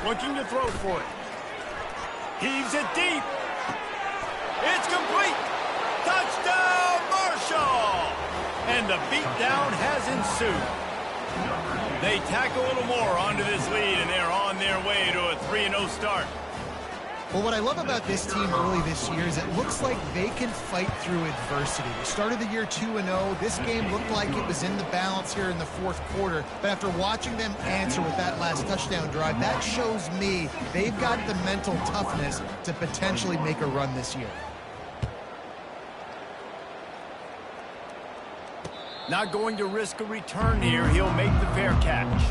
Looking to throw for it. Heaves it deep. It's complete. Touchdown, Marshall! And the beatdown has ensued. They tack a little more onto this lead, and they're on their way to a 3-0 start. Well, what I love about this team early this year is it looks like they can fight through adversity. We started the year 2-0. This game looked like it was in the balance here in the fourth quarter. But after watching them answer with that last touchdown drive, that shows me they've got the mental toughness to potentially make a run this year. Not going to risk a return here. He'll make the fair catch.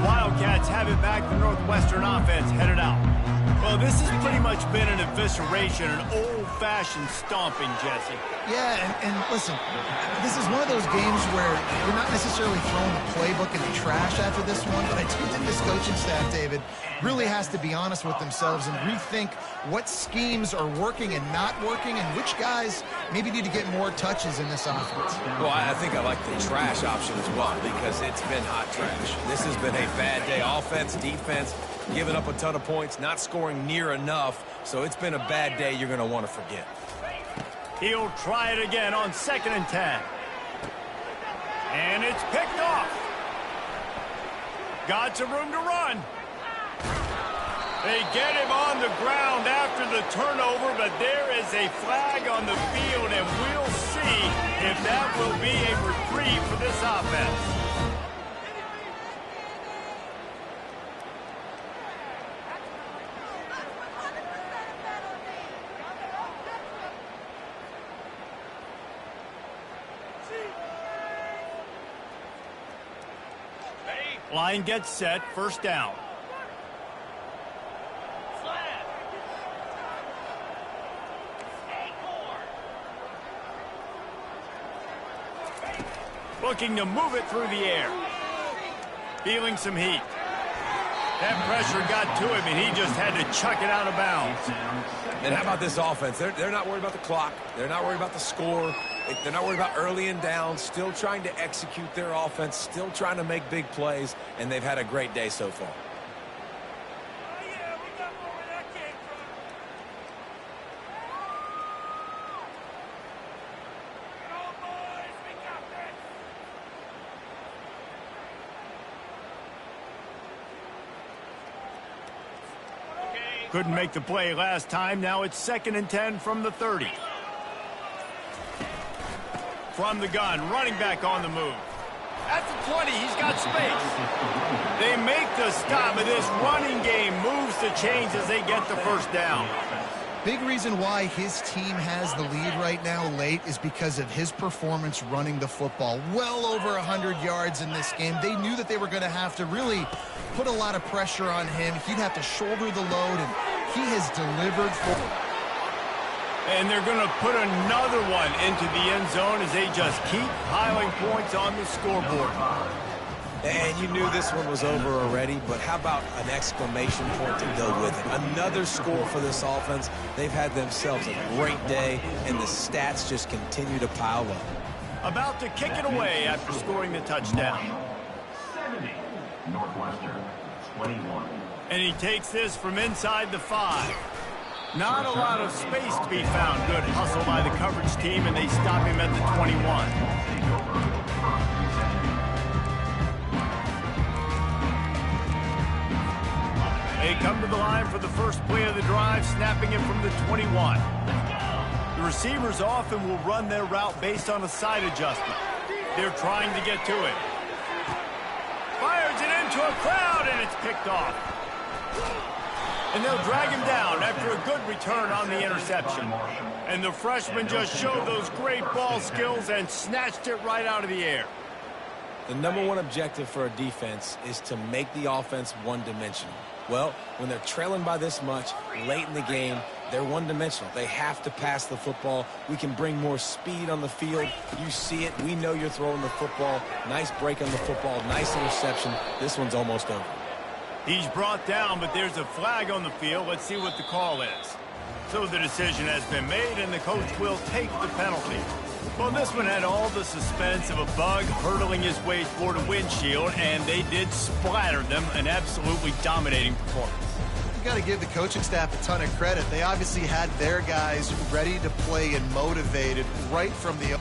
Wildcats have it back. The Northwestern offense headed out. Well, this is pretty much much been an evisceration, an old-fashioned stomping, Jesse. Yeah, and listen, this is one of those games where you're not necessarily throwing the playbook in the trash after this one, but I do think this coaching staff, David, really has to be honest with themselves and rethink what schemes are working and not working and which guys maybe need to get more touches in this offense. Well, I think I like the trash option as well because it's been hot trash. This has been a bad day. Offense, defense, giving up a ton of points, not scoring near enough. So it's been a bad day you're going to want to forget. He'll try it again on 2nd and 10. And it's picked off. Got some room to run. They get him on the ground after the turnover, but there is a flag on the field, and we'll see if that will be a reprieve for this offense. Line gets set, 1st down. Looking to move it through the air. Feeling some heat. That pressure got to him, and he just had to chuck it out of bounds. And how about this offense? They're not worried about the clock. They're not worried about the score. They're not worried about early and down. Still trying to execute their offense. Still trying to make big plays. And they've had a great day so far. Couldn't make the play last time. Now it's 2nd and 10 from the 30. From the gun, running back on the move. At the 20, he's got space. They make the stop, but this running game moves the chains as they get the 1st down. Big reason why his team has the lead right now late is because of his performance running the football. Well over 100 yards in this game. They knew that they were going to have to really put a lot of pressure on him. He'd have to shoulder the load, and he has delivered for. And they're going to put another one into the end zone as they just keep piling points on the scoreboard. And you knew this one was over already, but how about an exclamation point to go with it? Another score for this offense. They've had themselves a great day, and the stats just continue to pile up. About to kick it away after scoring the touchdown. 70, Northwestern, 21. And he takes this from inside the 5. Not a lot of space to be found. Good hustle by the coverage team, and they stop him at the 21. They come to the line for the first play of the drive, snapping it from the 21. The receivers often will run their route based on a side adjustment. They're trying to get to it. Fires it into a crowd, and it's picked off. And they'll drag him down after a good return on the interception. And the freshman just showed those great ball skills and snatched it right out of the air. The #1 objective for a defense is to make the offense one-dimensional. Well, when they're trailing by this much late in the game, they're one-dimensional. They have to pass the football. We can bring more speed on the field. You see it. We know you're throwing the football. Nice break on the football. Nice interception. This one's almost over. He's brought down, but there's a flag on the field. Let's see what the call is. So the decision has been made, and the coach will take the penalty. Well, this one had all the suspense of a bug hurtling his way toward a windshield, and they did splatter them. An absolutely dominating performance. You got to give the coaching staff a ton of credit. They obviously had their guys ready to play and motivated right from the